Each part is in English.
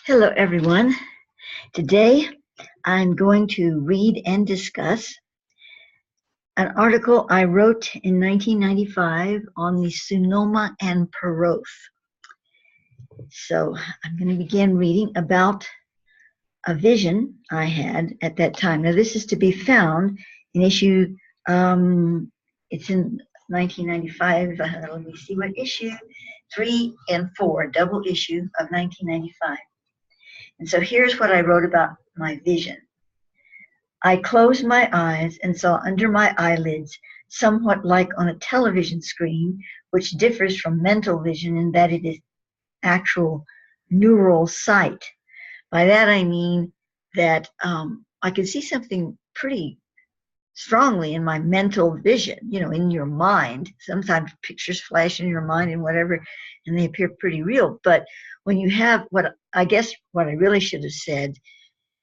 Hello, everyone. Today, I'm going to read and discuss an article I wrote in 1995 on the Sunoma and Peroth. So I'm going to begin reading about a vision I had at that time. Now, this is to be found in issue, it's in 1995. Let me see what issue, 3 and 4, double issue of 1995. And so here's what I wrote about my vision. I closed my eyes and saw under my eyelids, somewhat like on a television screen, which differs from mental vision in that it is actual neural sight. By that I mean that I could see something pretty strongly in my mental vision, in your mind. Sometimes pictures flash in your mind and whatever, and they appear pretty real. But when you have what I really should have said,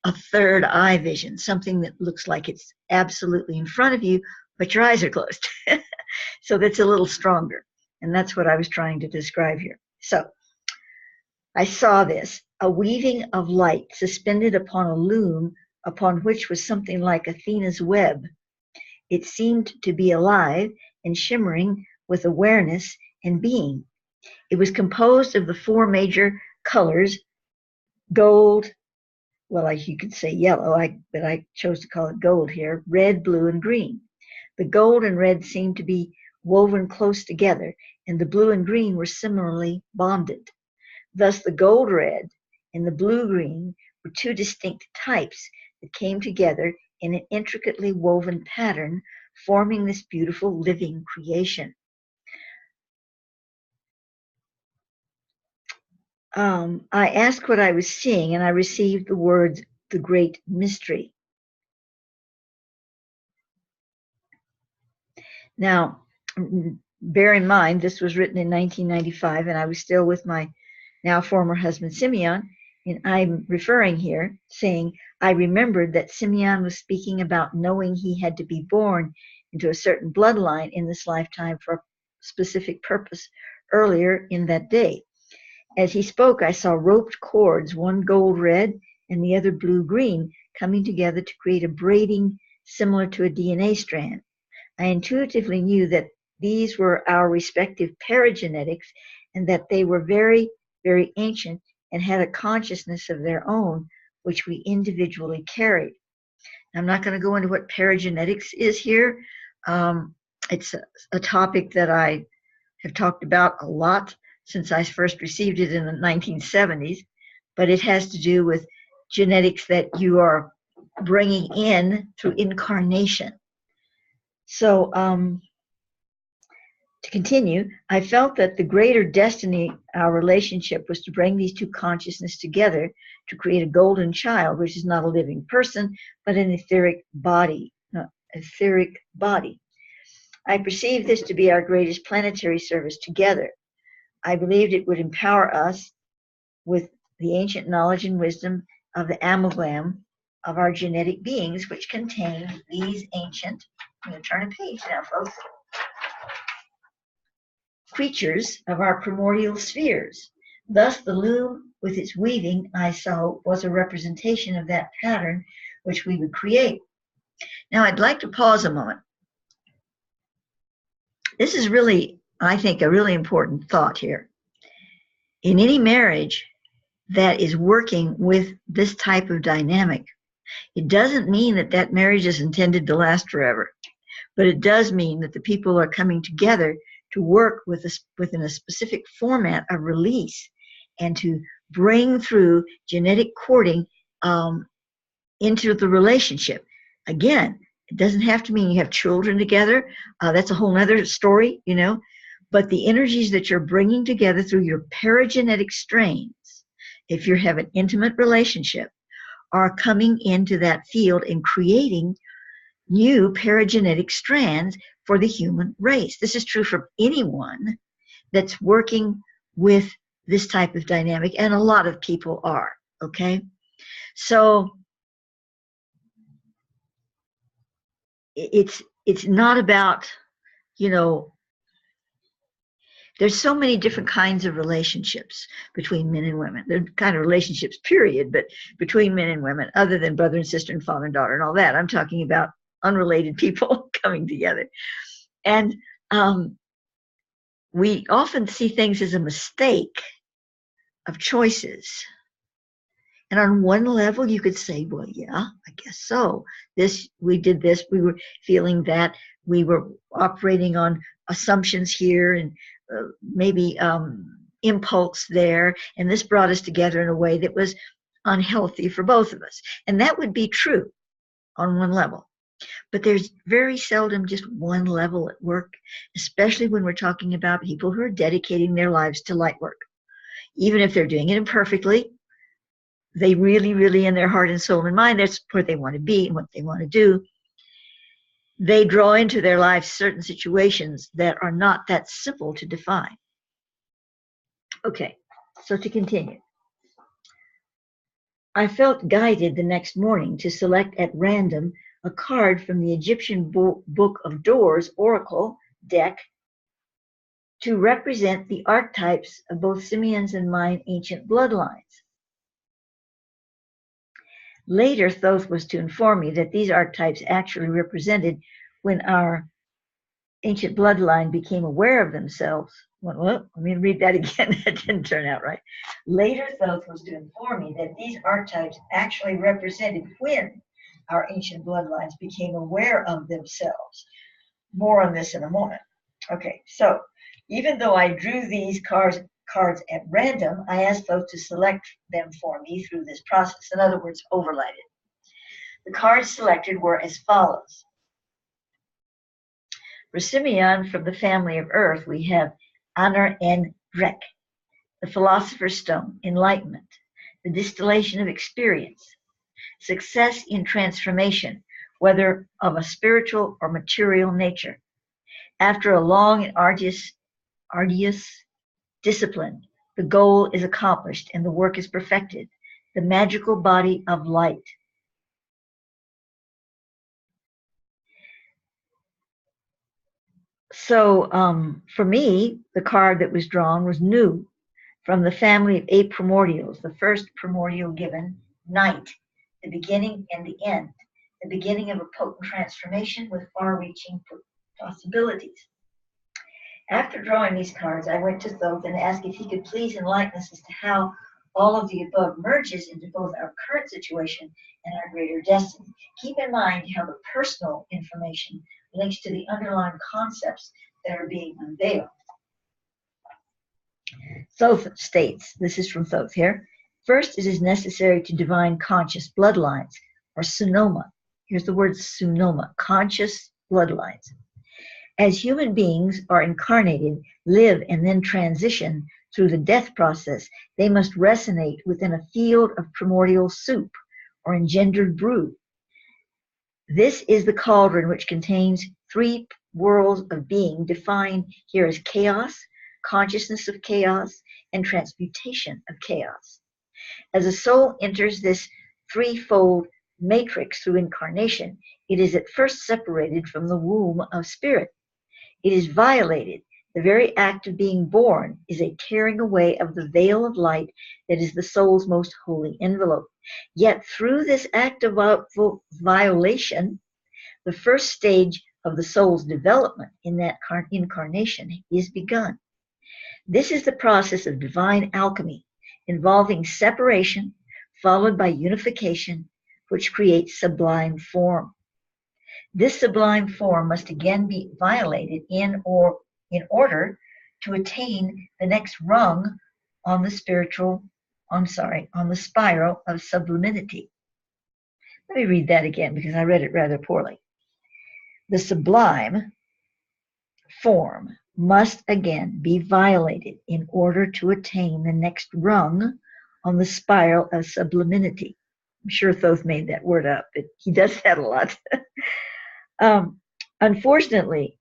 a third eye vision, something that looks like it's absolutely in front of you, but your eyes are closed. So that's a little stronger. And that's what I was trying to describe here. So I saw this, a weaving of light suspended upon a loom upon which was something like Athena's web. It seemed to be alive and shimmering with awareness and being. It was composed of the four major colors, gold, you could say yellow, but I chose to call it gold here, red, blue, and green. The gold and red seemed to be woven close together, and the blue and green were similarly bonded. Thus, the gold red and the blue green were two distinct types that came together in an intricately woven pattern, forming this beautiful living creation. I asked what I was seeing, and I received the words, the great mystery. Now, bear in mind, this was written in 1995, and I was still with my now former husband, Simeon, and I'm referring here, saying, I remembered that Simeon was speaking about knowing he had to be born into a certain bloodline in this lifetime for a specific purpose earlier in that day. As he spoke, I saw roped cords, one gold red and the other blue green, coming together to create a braiding similar to a DNA strand. I intuitively knew that these were our respective paragenetics and that they were very, very ancient and had a consciousness of their own, which we individually carried. I'm not going to go into what paragenetics is here. It's a topic that I have talked about a lot since I first received it in the 1970s, but it has to do with genetics that you are bringing in through incarnation. So to continue, I felt that the greater destiny, our relationship, was to bring these two consciousnesses together to create a golden child, which is not a living person, but an etheric body. I perceived this to be our greatest planetary service together. I believed it would empower us with the ancient knowledge and wisdom of the amalgam of our genetic beings, which contain these ancient, I'm going to turn a page now, folks, creatures of our primordial spheres. Thus, the loom with its weaving, I saw, was a representation of that pattern which we would create. Now, I'd like to pause a moment. This is really, I think, a really important thought here. In any marriage that is working with this type of dynamic, it doesn't mean that that marriage is intended to last forever, but it does mean that the people are coming together to work within a specific format of release and to bring through genetic coding into the relationship. Again, it doesn't have to mean you have children together. That's a whole other story, but the energies that you're bringing together through your paragenetic strains, if you have an intimate relationship, are coming into that field and creating new paragenetic strands for the human race. This is true for anyone that's working with this type of dynamic, and a lot of people are, okay? So it's not about, There's so many different kinds of relationships between men and women. They're kind of relationships, period, but between men and women, other than brother and sister and father and daughter and all that. I'm talking about unrelated people coming together. And we often see things as a mistake of choices. And on one level, you could say, well, yeah, I guess so. We did this, we were feeling that, we were operating on assumptions here and maybe impulse there. And this brought us together in a way that was unhealthy for both of us. And that would be true on one level. But there's very seldom just one level at work, especially when we're talking about people who are dedicating their lives to light work. Even if they're doing it imperfectly, they really, really, in their heart and soul and mind, that's where they want to be and what they want to do. They draw into their lives certain situations that are not that simple to define. Okay, so to continue. I felt guided the next morning to select at random a card from the Egyptian Book of Doors Oracle deck to represent the archetypes of both Simeon's and mine ancient bloodlines. Later, Thoth was to inform me that these archetypes actually represented when our ancient bloodline became aware of themselves. Well, let me read that again. That didn't turn out right. Later, Thoth was to inform me that these archetypes actually represented when our ancient bloodlines became aware of themselves. More on this in a moment. Okay, so even though I drew these cards at random, I asked Thoth to select them for me through this process. In other words, overlaid it. The cards selected were as follows. For Simeon, from the family of Earth, we have Honor and Drek, the Philosopher's Stone, enlightenment, the distillation of experience, success in transformation, whether of a spiritual or material nature. After a long and arduous discipline, the goal is accomplished and the work is perfected, the magical body of light. So for me, the card that was drawn was Nu, from the family of 8 primordials, the first primordial given, night, the beginning and the end, the beginning of a potent transformation with far-reaching possibilities. After drawing these cards, I went to Thoth and asked if he could please enlighten us as to how all of the above merges into both our current situation and our greater destiny. Keep in mind how the personal information links to the underlying concepts that are being unveiled. Thoth states, this is from Thoth here, first it is necessary to divine conscious bloodlines, or Sunoma. Here's the word Sunoma, conscious bloodlines. As human beings are incarnated, live, and then transition through the death process, they must resonate within a field of primordial soup, or engendered brew. This is the cauldron which contains 3 worlds of being defined here as chaos, consciousness of chaos, and transmutation of chaos. As a soul enters this threefold matrix through incarnation, it is at first separated from the womb of spirit. It is violated. The very act of being born is a tearing away of the veil of light that is the soul's most holy envelope. Yet through this act of violation, the first stage of the soul's development in that incarnation is begun. This is the process of divine alchemy, involving separation, followed by unification, which creates sublime form. This sublime form must again be violated in order to attain the next rung on the spiral of sublimity. Let me read that again because I read it rather poorly. The sublime form must again be violated in order to attain the next rung on the spiral of sublimity. I'm sure Thoth made that word up, but he does that a lot. Unfortunately,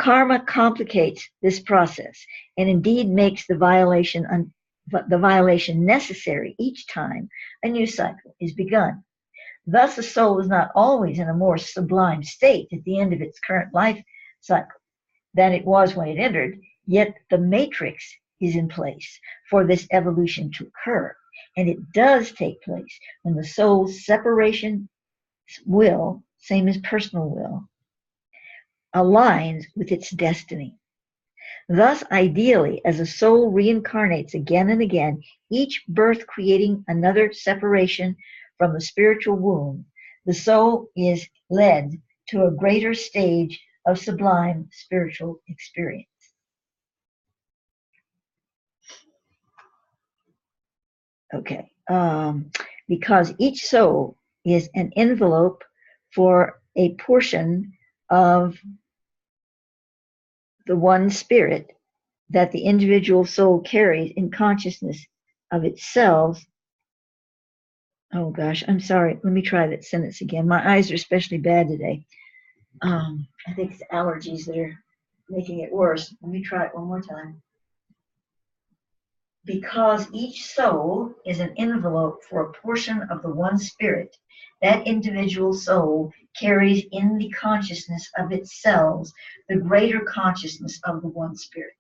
karma complicates this process and indeed makes the violation necessary each time a new cycle is begun. Thus, the soul is not always in a more sublime state at the end of its current life cycle than it was when it entered. Yet the matrix is in place for this evolution to occur. And it does take place when the soul's separation will, same as personal will, aligns with its destiny. Thus, ideally, as a soul reincarnates again and again, each birth creating another separation from the spiritual womb, the soul is led to a greater stage of sublime spiritual experience. Okay, because each soul is an envelope for a portion of the one spirit that the individual soul carries in consciousness of itself. Oh gosh, I'm sorry. Let me try that sentence again. My eyes are especially bad today. I think it's allergies that are making it worse. Let me try it one more time. Because each soul is an envelope for a portion of the one spirit, that individual soul carries in the consciousness of itself the greater consciousness of the one spirit.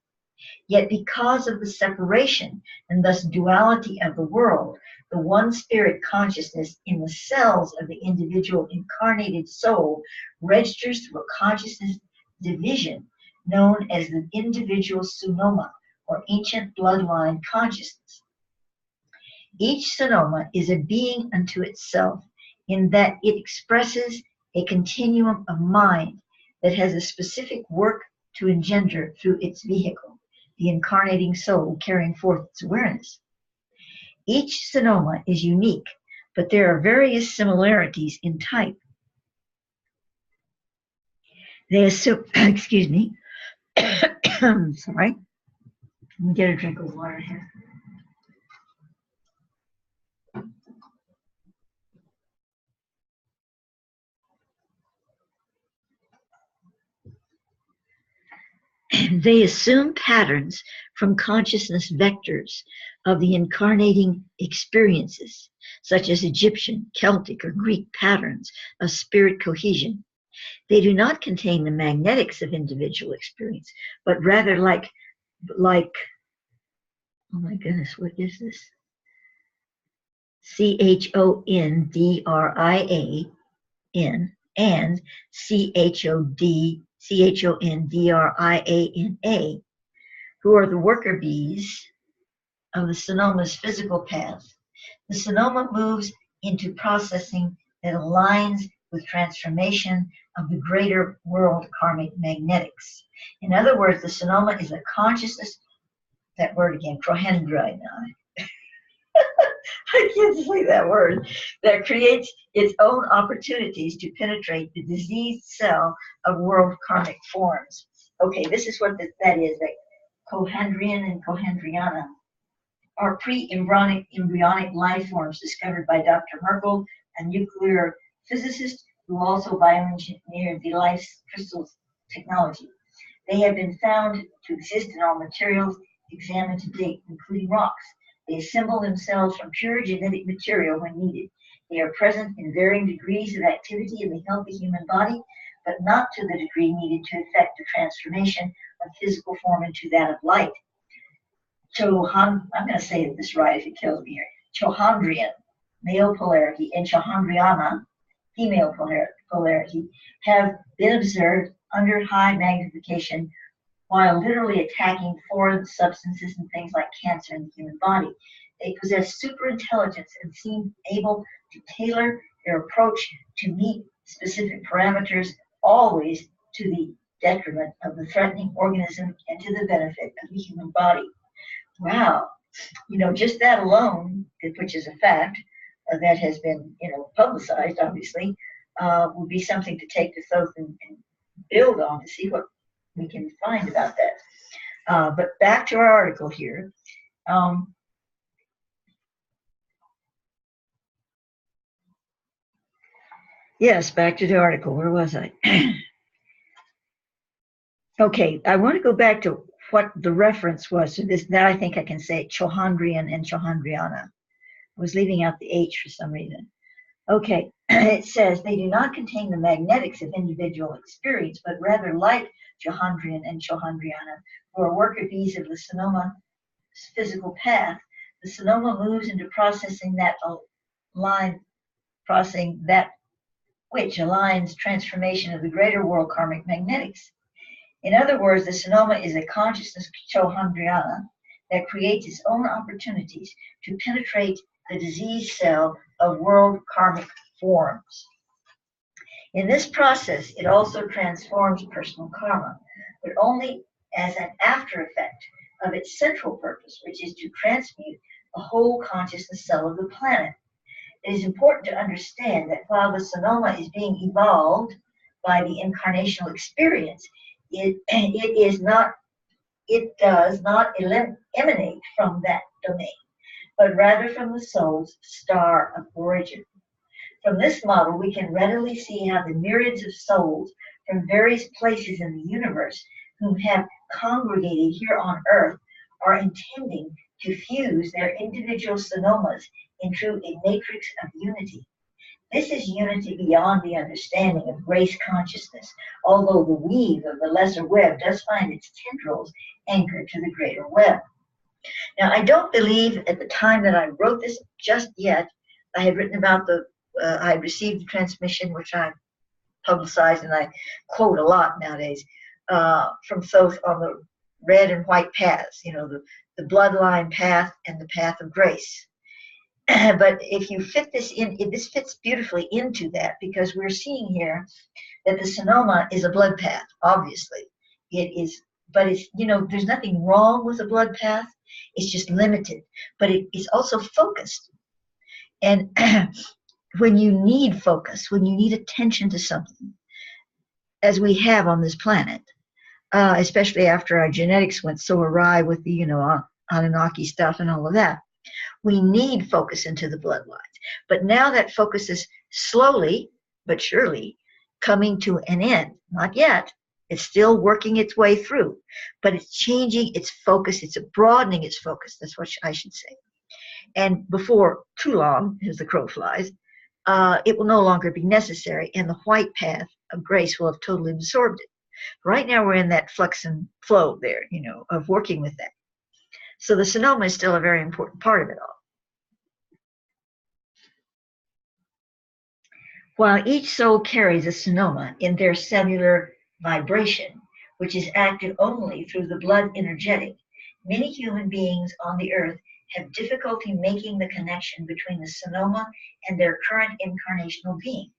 Yet because of the separation and thus duality of the world, the one spirit consciousness in the cells of the individual incarnated soul registers through a consciousness division known as the individual Sunoma, or ancient bloodline consciousness. Each Sunoma is a being unto itself in that it expresses a continuum of mind that has a specific work to engender through its vehicle, the incarnating soul carrying forth its awareness. Each Sunoma is unique, but there are various similarities in type. They assume, excuse me, sorry, let me get a drink of water here. They assume patterns from consciousness vectors of the incarnating experiences, such as Egyptian, Celtic, or Greek patterns of spirit cohesion. They do not contain the magnetics of individual experience, but rather like, oh my goodness, what is this? CHONDRIAN and CHONDRIANA, who are the worker bees of the Sonoma's physical path. The Sonoma moves into processing that aligns with transformation of the greater world karmic magnetics. In other words, the Sonoma is a consciousness, that word again, Krohendra, I can't say that word, that creates its own opportunities to penetrate the diseased cell of world karmic forms. Okay, this is what that is, that Kohandrian and Kohandriana are pre-embryonic life forms discovered by Dr. Merkel, a nuclear physicist who also bioengineered the life crystals technology. They have been found to exist in all materials examined to date, including rocks. They assemble themselves from pure genetic material when needed. They are present in varying degrees of activity in the healthy human body, but not to the degree needed to effect the transformation of physical form into that of light. I'm going to say this right if it kills me here. Chohandrian, male polarity, and Chohandriana, female polarity, have been observed under high magnification while literally attacking foreign substances and things like cancer in the human body. They possess super intelligence and seem able to tailor their approach to meet specific parameters, always to the detriment of the threatening organism and to the benefit of the human body. Wow, just that alone, which is a fact that has been, publicized, obviously, would be something to take to Thoth and build on to see what we can find about that. But back to our article here. Yes, back to the article. Where was I? Okay, I want to go back to what the reference was to this. Now I think I can say Chohandrian and Chohandriana. I was leaving out the H for some reason. Okay, it says they do not contain the magnetics of individual experience, but rather like Johandrian and Chohandriana, who are worker bees of the Sonoma physical path, the Sonoma moves into processing that which aligns transformation of the greater world karmic magnetics. In other words, the Sonoma is a consciousness Chohandriana that creates its own opportunities to penetrate the disease cell of world karmic forms. In this process, it also transforms personal karma, but only as an after effect of its central purpose, which is to transmute the whole consciousness cell of the planet. It is important to understand that while the Sonoma is being evolved by the incarnational experience, it does not emanate from that domain, but rather from the soul's star of origin. From this model, we can readily see how the myriads of souls from various places in the universe who have congregated here on earth are intending to fuse their individual sonomas into a matrix of unity. This is unity beyond the understanding of grace consciousness, although the weave of the lesser web does find its tendrils anchored to the greater web. Now, I don't believe at the time that I wrote this just yet, I had written about I had received the transmission, which I publicized and I quote a lot nowadays, from Thoth on the red and white paths, the bloodline path and the path of grace. But if you fit this in, this fits beautifully into that, because we're seeing here that the Sonoma is a blood path, obviously. It is, but it's, there's nothing wrong with a blood path. It's just limited, but it is also focused. And when you need focus, when you need attention to something, as we have on this planet, especially after our genetics went so awry with the, Anunnaki stuff and all of that, we need focus into the bloodlines. But now that focus is slowly but surely coming to an end. Not yet. It's still working its way through, but it's changing its focus. It's broadening its focus. That's what I should say. And before too long, as the crow flies, it will no longer be necessary, and the white path of grace will have totally absorbed it. Right now we're in that flux and flow there, of working with that. So the Sonoma is still a very important part of it all. While each soul carries a Sonoma in their cellular vibration, which is active only through the blood energetic, many human beings on the earth have difficulty making the connection between the Sonoma and their current incarnational being.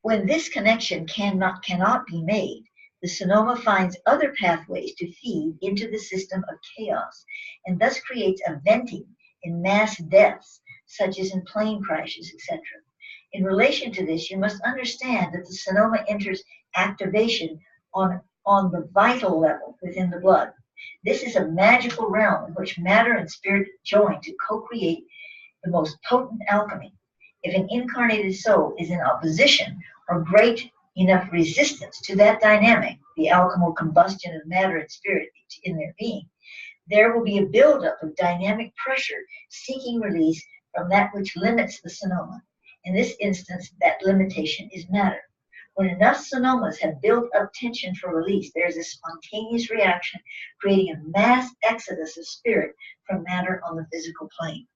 When this connection cannot be made, the Sonoma finds other pathways to feed into the system of chaos, and thus creates a venting in mass deaths, such as in plane crashes, etc. In relation to this, you must understand that the Sonoma enters activation on the vital level within the blood. This is a magical realm in which matter and spirit join to co-create the most potent alchemy. If an incarnated soul is in opposition or great enough resistance to that dynamic, the alchemical combustion of matter and spirit in their being, there will be a buildup of dynamic pressure seeking release from that which limits the Sonoma. In this instance, that limitation is matter. When enough Sonomas have built up tension for release, there is a spontaneous reaction, creating a mass exodus of spirit from matter on the physical plane.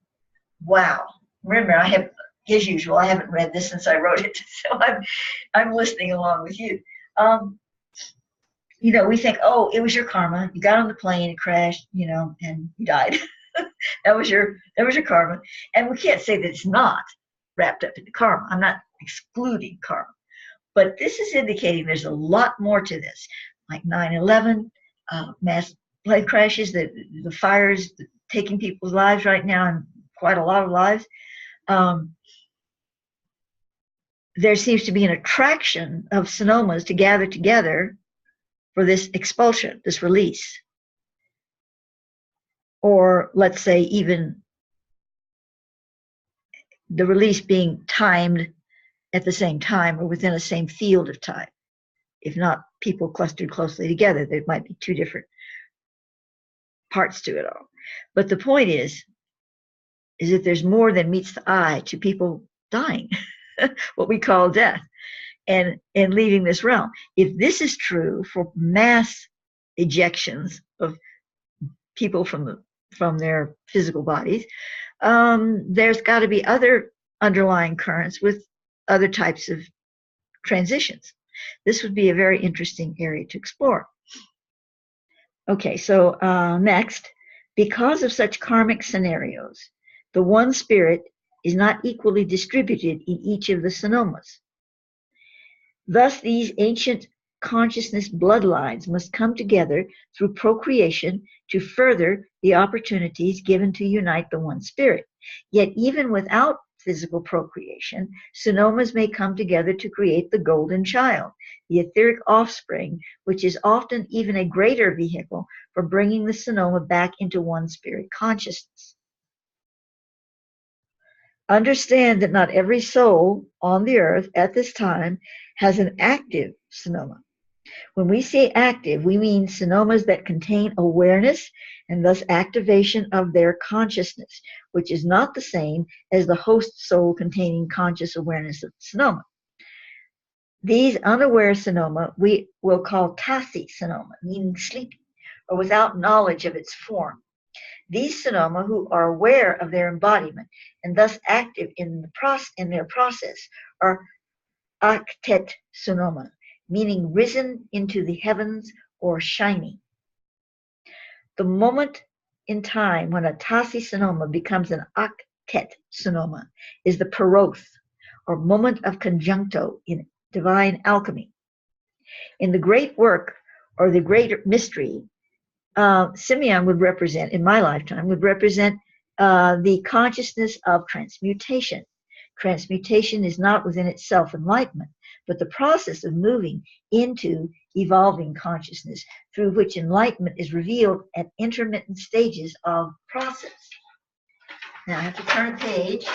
Wow. Remember, as usual, I haven't read this since I wrote it, so I'm listening along with you. We think, oh, it was your karma. You got on the plane, it crashed, and you died. that was your karma. And we can't say that it's not wrapped up in the karma. I'm not excluding karma. But this is indicating there's a lot more to this, like 9/11, mass plane crashes, the fires taking people's lives right now, and quite a lot of lives. There seems to be an attraction of Sonomas to gather together for this expulsion, this release. Or let's say even the release being timed at the same time or within the same field of time. If not people clustered closely together, there might be two different parts to it all. But the point is that there's more than meets the eye to people dying, what we call death, and leaving this realm. If this is true for mass ejections of people from their physical bodies, there's got to be other underlying currents with other types of transitions. This would be a very interesting area to explore. Okay, so next, because of such karmic scenarios, the one spirit is not equally distributed in each of the Sonomas. Thus, these ancient consciousness bloodlines must come together through procreation to further the opportunities given to unite the one spirit. Yet even without physical procreation, Sonomas may come together to create the golden child, the etheric offspring, which is often even a greater vehicle for bringing the Sonoma back into one spirit consciousness. Understand that not every soul on the earth at this time has an active Sonoma. When we say active, we mean Sonomas that contain awareness and thus activation of their consciousness, which is not the same as the host soul containing conscious awareness of the Sonoma. These unaware Sonoma we will call Tasi Sonoma, meaning sleepy, or without knowledge of its form. These Sonoma who are aware of their embodiment and thus active in their process are Aktet Sonoma, meaning risen into the heavens or shining. The moment in time when a Tasi Sonoma becomes an Aktet Sonoma is the Peroth, or moment of conjuncto in divine alchemy. In the great work, or the great mystery, Simeon would represent, in my lifetime, would represent the consciousness of transmutation. Transmutation is not within itself enlightenment, but the process of moving into evolving consciousness through which enlightenment is revealed at intermittent stages of process. Now I have to turn a page.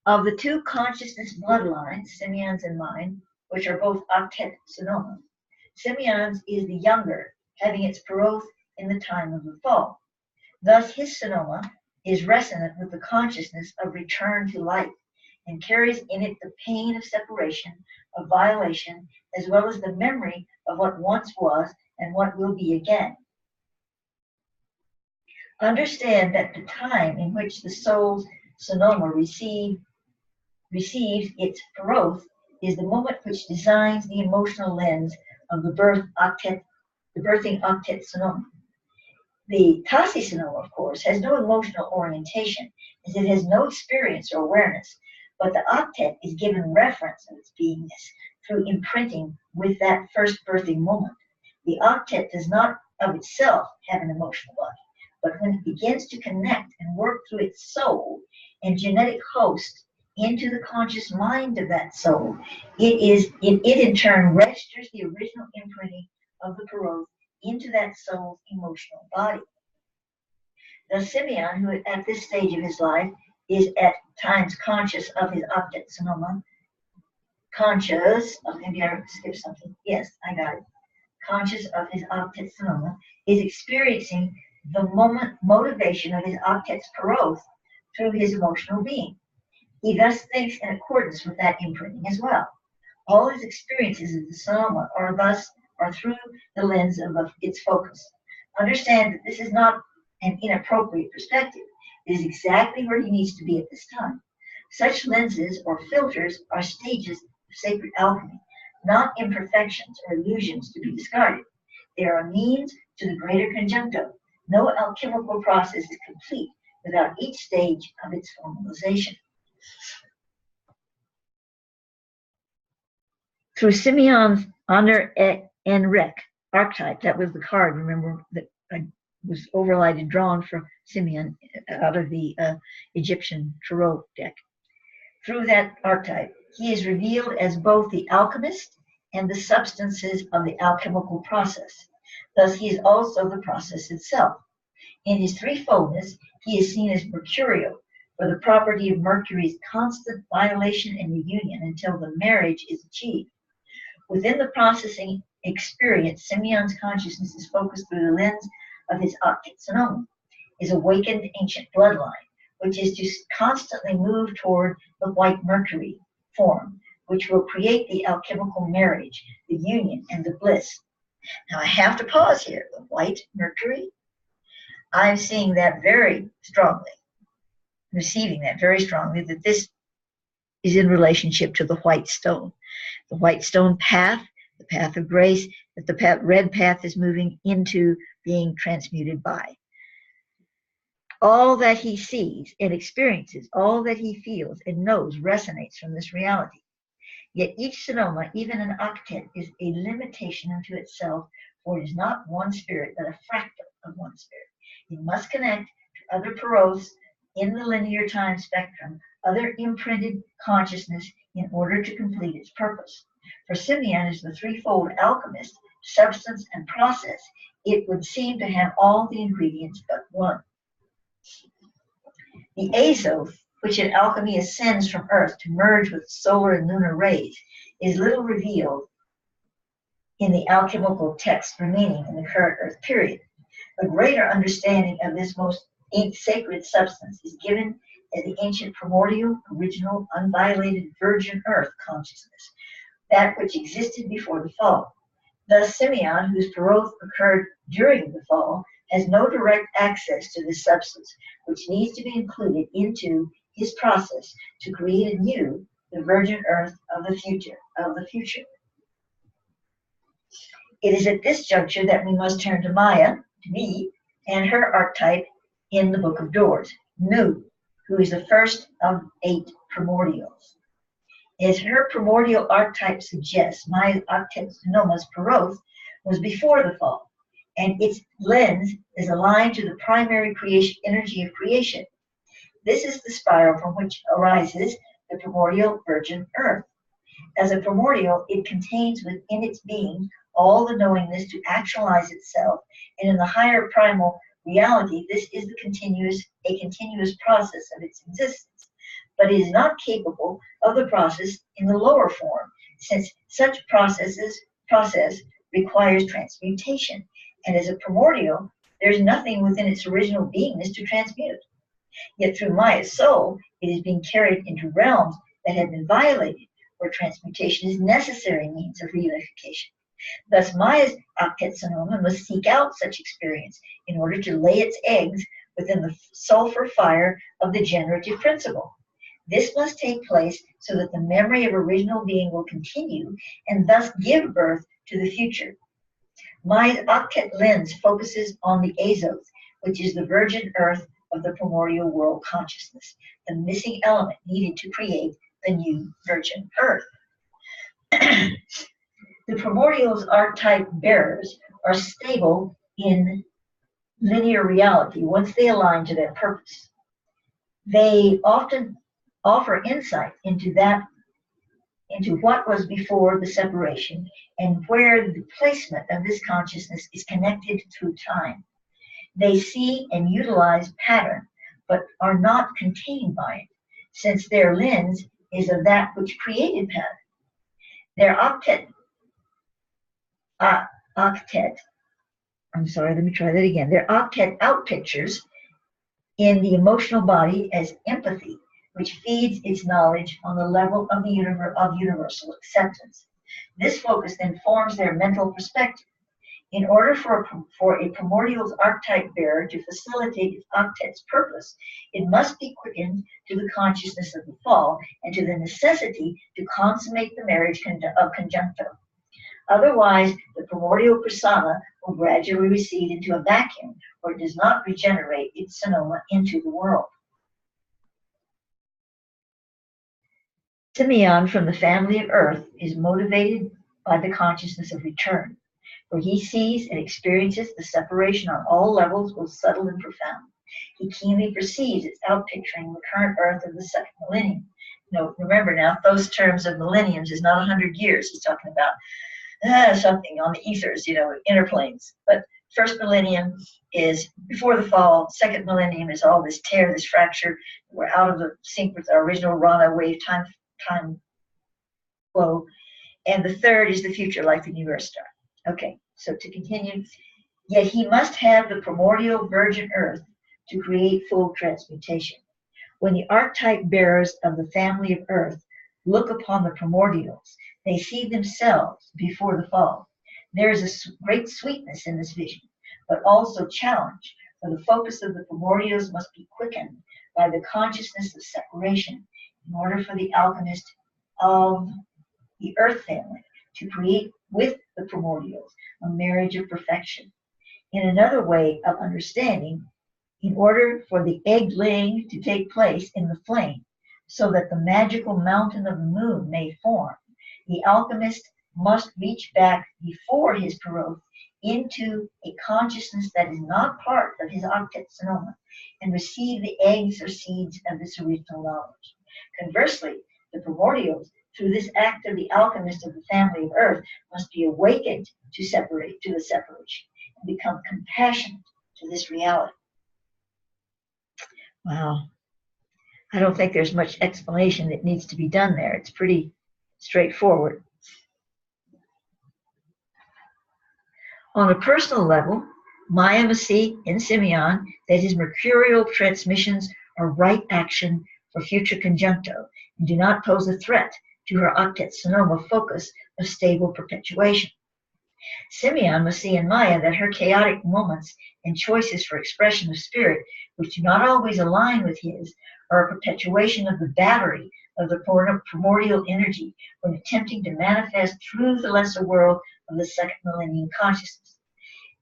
Of the two consciousness bloodlines, Simeon's and mine, which are both Aktet Sonoma, Simeon's is the younger, having its Peroth in the time of the fall. Thus his Sonoma is resonant with the consciousness of return to light and carries in it the pain of separation, of violation, as well as the memory of what once was and what will be again. Understand that the time in which the soul's Sonoma receives its Peroth is the moment which designs the emotional lens of the birthing Aktet Sonoma. The Tasi Sonoma, of course, has no emotional orientation, as it has no experience or awareness, but the Aktet is given reference of its beingness through imprinting with that first birthing moment. The Aktet does not of itself have an emotional body, but when it begins to connect and work through its soul and genetic host into the conscious mind of that soul, it in turn registers the original imprinting of the Peroth into that soul's emotional body. Thus Simeon, who at this stage of his life is at times conscious of his Aktet Sonoma, maybe I skipped something. Yes, I got it. Conscious of his Aktet Sonoma, is experiencing the motivation of his Aktet's Peroth through his emotional being. He thus thinks in accordance with that imprinting as well. All his experiences of the Sonoma are through the lens of its focus. Understand that this is not an inappropriate perspective. It is exactly where he needs to be at this time. Such lenses or filters are stages of sacred alchemy, not imperfections or illusions to be discarded. They are a means to the greater conjuncto. No alchemical process is complete without each stage of its formalization. Through Simeon's honor en rec archetype, that was the card, remember, that was overlaid and drawn for Simeon out of the Egyptian Tarot deck. Through that archetype, he is revealed as both the alchemist and the substances of the alchemical process. Thus, he is also the process itself. In his threefoldness, he is seen as Mercurial, for the property of Mercury's constant violation and reunion until the marriage is achieved. Within the processing experience, Simeon's consciousness is focused through the lens of his Aktet Sonoma, his awakened ancient bloodline, which is to constantly move toward the white Mercury form, which will create the alchemical marriage, the union, and the bliss. Now I have to pause here. The white Mercury, I'm seeing that very strongly, receiving that very strongly, that this is in relationship to the white stone. The white stone path, the path of grace, that the red path is moving into being transmuted by. All that he sees and experiences, all that he feels and knows resonates from this reality. Yet each Sunoma, even an octet, is a limitation unto itself, for it is not one spirit, but a fractal of one spirit. It must connect to other Peroths in the linear time spectrum, other imprinted consciousness, in order to complete its purpose. For Simeon is the threefold alchemist, substance and process. It would seem to have all the ingredients but one. The azoth, which in alchemy ascends from earth to merge with solar and lunar rays, is little revealed in the alchemical text remaining in the current earth period. A greater understanding of this most sacred substance is given as the ancient primordial, original, unviolated virgin earth consciousness, that which existed before the fall. Thus Simeon, whose Peroth occurred during the fall, has no direct access to this substance, which needs to be included into his process to create anew the virgin earth of the future. It is at this juncture that we must turn to Maya, to me, and her archetype in the Book of Doors, Nu, who is the first of 8 primordials. As her primordial archetype suggests, Maya's octet Sunoma's Peroth was before the fall, and its lens is aligned to the primary creation energy of creation. This is the spiral from which arises the primordial virgin earth. As a primordial, it contains within its being all the knowingness to actualize itself, and in the higher primal reality, this is a continuous process of its existence. But it is not capable of the process in the lower form, since such process requires transmutation, and as a primordial, there is nothing within its original beingness to transmute. Yet through Maya's soul, it is being carried into realms that have been violated, where transmutation is necessary means of reunification. Thus, Maya's octet Sunoma must seek out such experience in order to lay its eggs within the sulfur fire of the generative principle. This must take place so that the memory of original being will continue and thus give birth to the future. Maya's octet lens focuses on the azoth, which is the virgin earth of the primordial world consciousness, the missing element needed to create the new virgin earth. The primordial's archetype bearers are stable in linear reality once they align to their purpose. They often offer insight into what was before the separation and where the placement of this consciousness is connected through time. They see and utilize pattern, but are not contained by it, since their lens is of that which created pattern. Their octet, Their octet outpictures in the emotional body as empathy, which feeds its knowledge on the level of universal acceptance. This focus then forms their mental perspective. In order for a primordial's archetype bearer to facilitate its octet's purpose, it must be quickened to the consciousness of the fall and to the necessity to consummate the marriage of conjuncto. Otherwise, the primordial persona will gradually recede into a vacuum where it does not regenerate its Sunoma into the world. Simeon from the family of Earth is motivated by the consciousness of return, for he sees and experiences the separation on all levels, both subtle and profound. He keenly perceives its outpicturing the current Earth of the second millennium. Remember now, those terms of millenniums is not 100 years. He's talking about something on the ethers, inner planes. But first millennium is before the fall. Second millennium is all this tear, this fracture. We're out of the sync with our original Rana wave time flow. And the third is the future, like the new Earth star. Okay, so to continue, yet he must have the primordial virgin earth to create full transmutation. When the archetype bearers of the family of Earth look upon the primordials, they see themselves before the fall. There is a great sweetness in this vision, but also challenge, for the focus of the primordials must be quickened by the consciousness of separation in order for the alchemist of the Earth family to create with the primordials a marriage of perfection. In another way of understanding, in order for the egg laying to take place in the flame, so that the magical mountain of the moon may form, the alchemist must reach back before his Peroth into a consciousness that is not part of his octet Sunoma, and receive the eggs or seeds of this original knowledge. Conversely, the primordials, through this act of the alchemist of the family of Earth, must be awakened to the separation and become compassionate to this reality. Wow. I don't think there's much explanation that needs to be done there. It's pretty straightforward. On a personal level, Maya must see in Simeon that his mercurial transmissions are right action for future conjuncto and do not pose a threat to her octet Sunoma focus of stable perpetuation. Simeon must see in Maya that her chaotic moments and choices for expression of spirit, which do not always align with his, are a perpetuation of the battery of the primordial energy when attempting to manifest through the lesser world of the second millennium consciousness.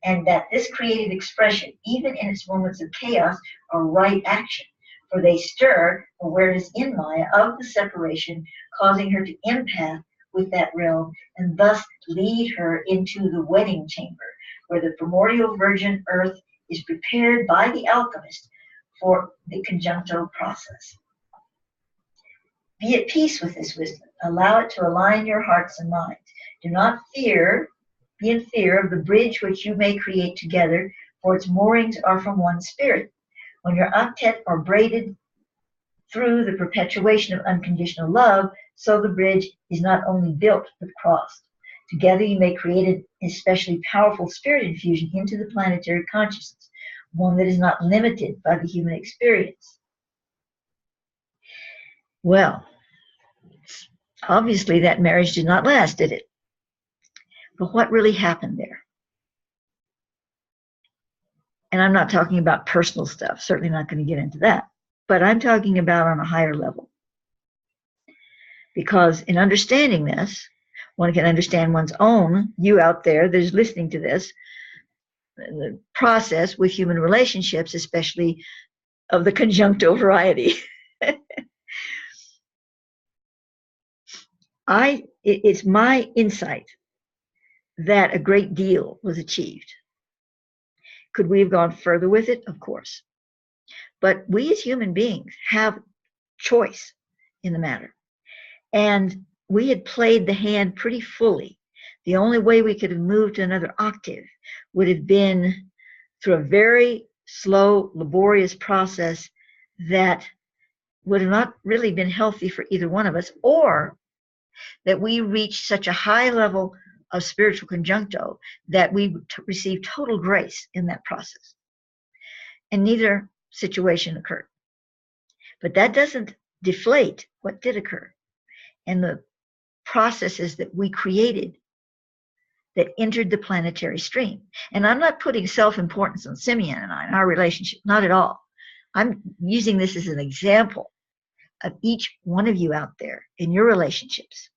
And that this creative expression, even in its moments of chaos, are right action, for they stir awareness in Maya of the separation, causing her to empath with that realm and thus lead her into the wedding chamber, where the primordial virgin earth is prepared by the alchemist for the conjuncto process. Be at peace with this wisdom. Allow it to align your hearts and minds. Do not be in fear of the bridge which you may create together, for its moorings are from one spirit. When your octet are braided through the perpetuation of unconditional love, so the bridge is not only built but crossed. Together you may create an especially powerful spirit infusion into the planetary consciousness, one that is not limited by the human experience. Well, obviously that marriage did not last, did it? But what really happened there? And I'm not talking about personal stuff, certainly not going to get into that, but I'm talking about on a higher level. Because in understanding this, one can understand one's own, you out there that is listening to this, the process with human relationships, especially of the conjuncto variety. It's my insight that a great deal was achieved. Could we have gone further with it? Of course. But we as human beings have choice in the matter. And we had played the hand pretty fully. The only way we could have moved to another octave would have been through a very slow, laborious process that would have not really been healthy for either one of us, or that we reached such a high level of spiritual conjuncto that we received total grace in that process. And neither situation occurred. But that doesn't deflate what did occur and the processes that we created that entered the planetary stream. And I'm not putting self-importance on Simeon and I, our relationship, not at all. I'm using this as an example of each one of you out there in your relationships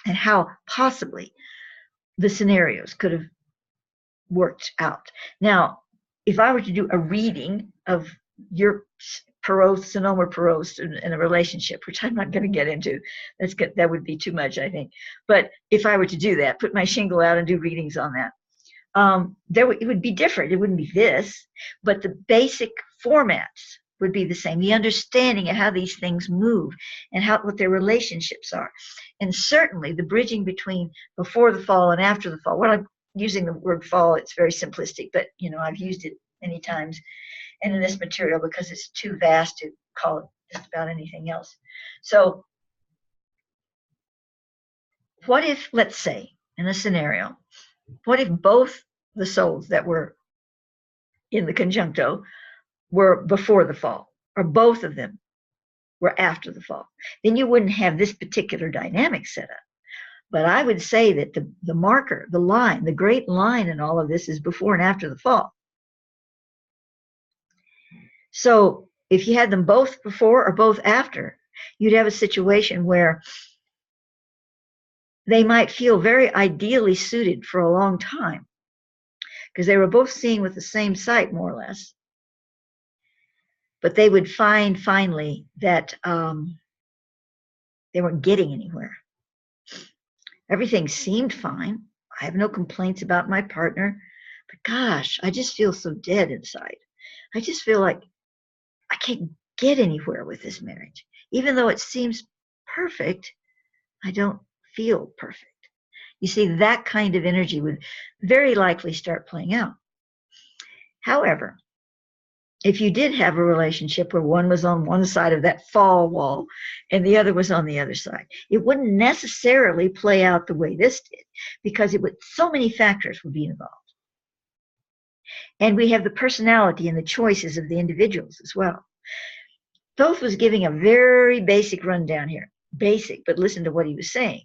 and how possibly the scenarios could have worked out. Now, if I were to do a reading of your Peroth, Sunoma Peroth in a relationship, which I'm not going to get into, that would be too much, I think. But if I were to do that, put my shingle out and do readings on that, it would be different. It wouldn't be this, but the basic formats would be the same. The understanding of how these things move and what their relationships are. And certainly the bridging between before the fall and after the fall. Well, I'm using the word fall, it's very simplistic, but I've used it many times and in this material because it's too vast to call it just about anything else. So what if, let's say, in a scenario, what if both the souls that were in the conjuncto were before the fall? or both of them were after the fall. Then you wouldn't have this particular dynamic set up. But I would say that the marker, the line, the great line in all of this is before and after the fall. So if you had them both before or both after, you'd have a situation where they might feel very ideally suited for a long time because they were both seeing with the same sight, more or less. But they would find finally that they weren't getting anywhere. Everything seemed fine. I have no complaints about my partner, but gosh, I just feel so dead inside. I just feel like I can't get anywhere with this marriage. Even though it seems perfect, I don't feel perfect. You see, that kind of energy would very likely start playing out. However, if you did have a relationship where one was on one side of that fall wall and the other was on the other side, it wouldn't necessarily play out the way this did, because it would, so many factors would be involved. And we have the personality and the choices of the individuals as well. Thoth was giving a very basic rundown here. Basic, but listen to what he was saying.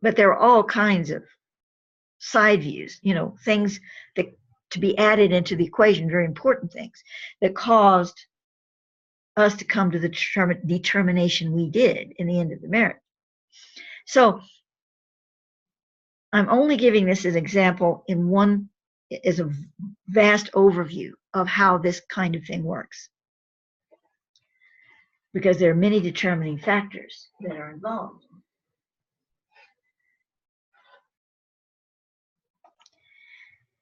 But there are all kinds of side views, things that to be added into the equation, very important things that caused us to come to the determination we did in the end of the marriage. So I'm only giving this as an example as a vast overview of how this kind of thing works, because there are many determining factors that are involved.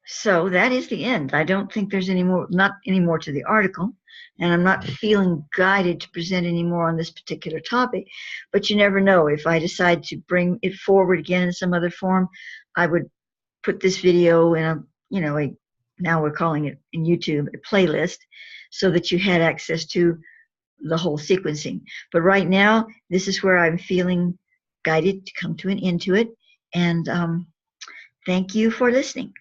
So that is the end. I don't think there's not any more to the article, and I'm not feeling guided to present any more on this particular topic, but you never know. If I decide to bring it forward again in some other form, I would put this video in now we're calling it in YouTube, a playlist, so that you had access to the whole sequencing. But right now, this is where I'm feeling guided to come to an end to it, and thank you for listening.